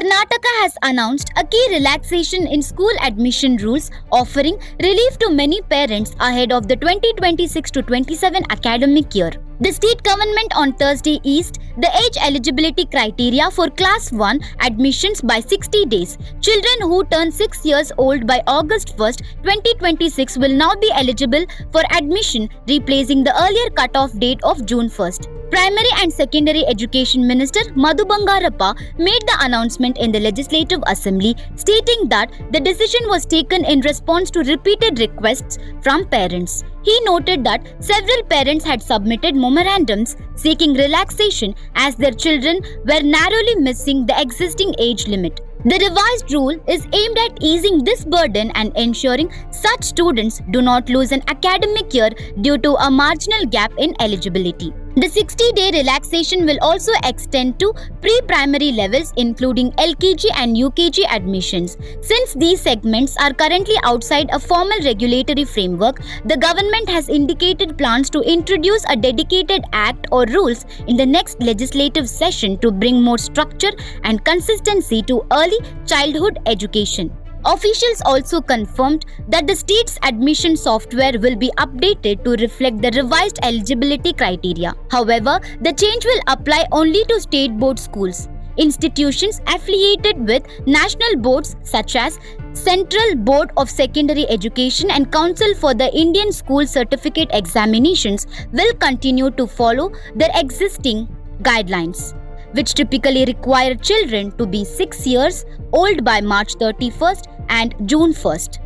Karnataka has announced a key relaxation in school admission rules, offering relief to many parents ahead of the 2026-27 academic year. The state government on Thursday eased the age eligibility criteria for Class 1 admissions by 60 days. Children who turn 6 years old by August 1st, 2026 will now be eligible for admission, replacing the earlier cutoff date of June 1st. Primary and Secondary Education Minister Madhu Bangarappa made the announcement in the Legislative Assembly, stating that the decision was taken in response to repeated requests from parents. He noted that several parents had submitted memorandums seeking relaxation as their children were narrowly missing the existing age limit. The revised rule is aimed at easing this burden and ensuring such students do not lose an academic year due to a marginal gap in eligibility. The 60-day relaxation will also extend to pre-primary levels including LKG and UKG admissions. Since these segments are currently outside a formal regulatory framework, the government has indicated plans to introduce a dedicated act or rules in the next legislative session to bring more structure and consistency to early childhood education. Officials also confirmed that the state's admission software will be updated to reflect the revised eligibility criteria. However, the change will apply only to state board schools. Institutions affiliated with national boards such as Central Board of Secondary Education and Council for the Indian School Certificate Examinations will continue to follow their existing guidelines, which typically require children to be 6 years old by March 31st and June 1st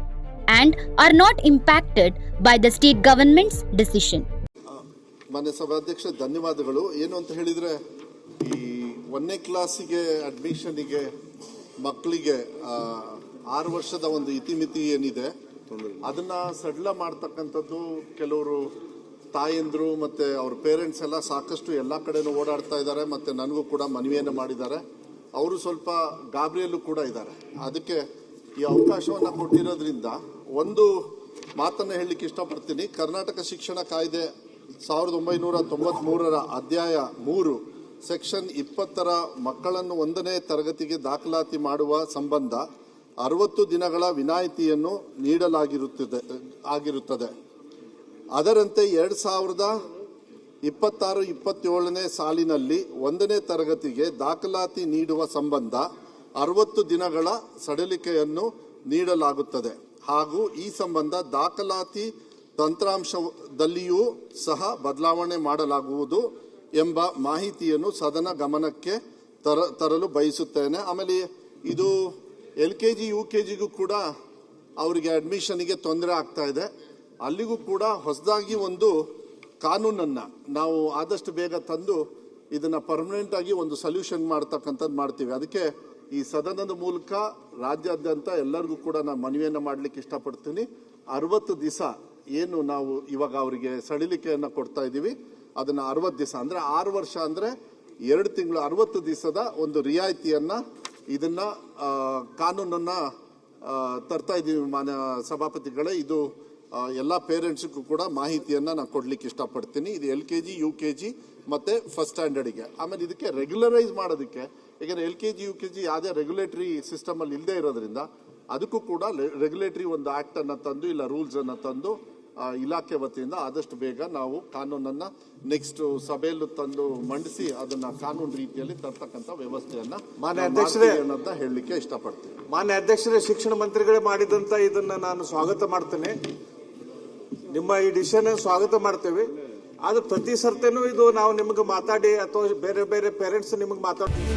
and are not impacted by the state government's decision. ಮಾನ್ಯ ಸಭಾಧ್ಯಕ್ಷ ಧನ್ಯವಾದಗಳು. ಏನು ಅಂತ ಹೇಳಿದರೆ ಈ 1ನೇ ಕ್ಲಾಸಿಗೆ ಅಡ್ಮಿಷನ್ಗೆ ಮಕ್ಕಳಿಗೆ 6 ವರ್ಷದ ಒಂದು ಇತಿಮಿತಿ ಏನಿದೆ ಅದನ್ನ ಸಡಿಲ ಮಾಡ್ತಕ್ಕಂಥದ್ದು ಕೆಲವರು ತಾಯಂದ್ರು ಮತ್ತೆ ಅವ್ರ ಪೇರೆಂಟ್ಸ್ ಎಲ್ಲ ಸಾಕಷ್ಟು ಎಲ್ಲ ಕಡೆನೂ ಓಡಾಡ್ತಾ ಇದ್ದಾರೆ. ಮತ್ತೆ ನನಗೂ ಕೂಡ ಮನವಿಯನ್ನು ಮಾಡಿದ್ದಾರೆ. ಅವರು ಸ್ವಲ್ಪ ಗಾಬರಿಯಲ್ಲೂ ಕೂಡ ಇದ್ದಾರೆ. ಅದಕ್ಕೆ ಈ ಅವಕಾಶವನ್ನು ಕೊಟ್ಟಿರೋದ್ರಿಂದ ಒಂದು ಮಾತನ್ನು ಹೇಳಲಿಕ್ಕೆ ಇಷ್ಟಪಡ್ತೀನಿ. ಕರ್ನಾಟಕ ಶಿಕ್ಷಣ ಕಾಯ್ದೆ 1993ರ ಅಧ್ಯಾಯ 3 ಸೆಕ್ಷನ್ 20ರ ಮಕ್ಕಳನ್ನು 1ನೇ ತರಗತಿಗೆ ದಾಖಲಾತಿ ಮಾಡುವ ಸಂಬಂಧ 60 ದಿನಗಳ ವಿನಾಯಿತಿಯನ್ನು ನೀಡಲಾಗಿರುತ್ತದೆ. ಅದರಂತೆ 2026-27ನೇ ಸಾಲಿನಲ್ಲಿ 1ನೇ ತರಗತಿಗೆ ದಾಖಲಾತಿ ನೀಡುವ ಸಂಬಂಧ 60 ದಿನಗಳ ಸಡಿಲಿಕೆಯನ್ನು ನೀಡಲಾಗುತ್ತದೆ ಹಾಗೂ ಈ ಸಂಬಂಧ ದಾಖಲಾತಿ ತಂತ್ರಾಂಶದಲ್ಲಿಯೂ ಸಹ ಬದಲಾವಣೆ ಮಾಡಲಾಗುವುದು ಎಂಬ ಮಾಹಿತಿಯನ್ನು ಸದನ ಗಮನಕ್ಕೆ ತರಲು ಬಯಸುತ್ತೇನೆ. ಆಮೇಲೆ ಇದು LKG UKGಗೂ ಕೂಡ ಅವರಿಗೆ ಅಡ್ಮಿಷನ್ಗೆ ತೊಂದರೆ ಆಗ್ತಾ ಇದೆ. ಅಲ್ಲಿಗೂ ಕೂಡ ಹೊಸದಾಗಿ ಒಂದು ಕಾನೂನನ್ನು ನಾವು ಆದಷ್ಟು ಬೇಗ ತಂದು ಇದನ್ನು ಪರ್ಮನೆಂಟ್ ಆಗಿ ಒಂದು ಸೊಲ್ಯೂಷನ್ ಮಾಡ್ತಕ್ಕಂಥದ್ದು ಮಾಡ್ತೀವಿ. ಅದಕ್ಕೆ ಈ ಸದನದ ಮೂಲಕ ರಾಜ್ಯಾದ್ಯಂತ ಎಲ್ಲರಿಗೂ ಕೂಡ ನಾನು ಮನವಿಯನ್ನು ಮಾಡಲಿಕ್ಕೆ ಇಷ್ಟಪಡ್ತೀನಿ. 60 ದಿವಸ ಏನು ನಾವು ಇವಾಗ ಅವರಿಗೆ ಸಡಿಲಿಕೆಯನ್ನು ಕೊಡ್ತಾ ಇದ್ದೀವಿ ಅದನ್ನು 60 ದಿವಸ ಅಂದರೆ 6 ವರ್ಷ ಅಂದರೆ 2 ತಿಂಗಳು 60 ದಿವಸದ ಒಂದು ರಿಯಾಯಿತಿಯನ್ನು ಇದನ್ನ ಕಾನೂನನ್ನು ತರ್ತಾ ಇದ್ದೀವಿ. ಮಾನ್ಯ ಸಭಾಪತಿಗಳೇ, ಇದು ಎಲ್ಲ ಪೇರೆಂಟ್ಸ್ಗೂ ಕೂಡ ಮಾಹಿತಿಯನ್ನು ನಾನು ಕೊಡ್ಲಿಕ್ಕೆ ಇಷ್ಟಪಡ್ತೀನಿ. ಇದು LKG UKG ಮತ್ತು ಫಸ್ಟ್ ಸ್ಟ್ಯಾಂಡರ್ಡ್ಗೆ. ಆಮೇಲೆ ಇದಕ್ಕೆ ರೆಗ್ಯುಲರೈಸ್ ಮಾಡೋದಕ್ಕೆ, ಯಾಕೆಂದರೆ LKG UKG ಯಾವುದೇ ರೆಗ್ಯುಲೇಟರಿ ಸಿಸ್ಟಮಲ್ಲಿ ಇಲ್ಲದೆ ಇರೋದ್ರಿಂದ ಅದಕ್ಕೂ ಕೂಡ ರೆಗ್ಯುಲೇಟರಿ ಒಂದು ಆ್ಯಕ್ಟನ್ನು ತಂದು ಇಲ್ಲ ರೂಲ್ಸನ್ನು ತಂದು ಇಲಾಖೆ ವತಿಯಿಂದ ಆದಷ್ಟು ಬೇಗ ನಾವು ಕಾನೂನನ್ನು ನೆಕ್ಸ್ಟ್ ಸಭೆಯಲ್ಲೂ ತಂದು ಮಂಡಿಸಿ ಅದನ್ನು ಕಾನೂನು ರೀತಿಯಲ್ಲಿ ತರ್ತಕ್ಕಂಥ ವ್ಯವಸ್ಥೆಯನ್ನು ಮಾನ್ಯ ಅಧ್ಯಕ್ಷರೇ ಅಂತ ಹೇಳಲಿಕ್ಕೆ ಇಷ್ಟಪಡ್ತೀನಿ. ಮಾನ್ಯ ಅಧ್ಯಕ್ಷರೇ, ಶಿಕ್ಷಣ ಮಂತ್ರಿಗಳೇ ಮಾಡಿದಂಥ ಇದನ್ನು ನಾನು ಸ್ವಾಗತ ಮಾಡ್ತೇನೆ. ನಿಮ್ಮ ಈ ಡಿಸಿಷನ್ ಸ್ವಾಗತ ಮಾಡ್ತೇವೆ. ಆದ್ರೆ ಪ್ರತಿ ಸರ್ತಿನೂ ಇದು ನಾವು ನಿಮಗೆ ಮಾತಾಡಿ ಅಥವಾ ಬೇರೆ ಬೇರೆ ಪೇರೆಂಟ್ಸ್ ನಿಮಗೆ ಮಾತಾಡ್ತೀವಿ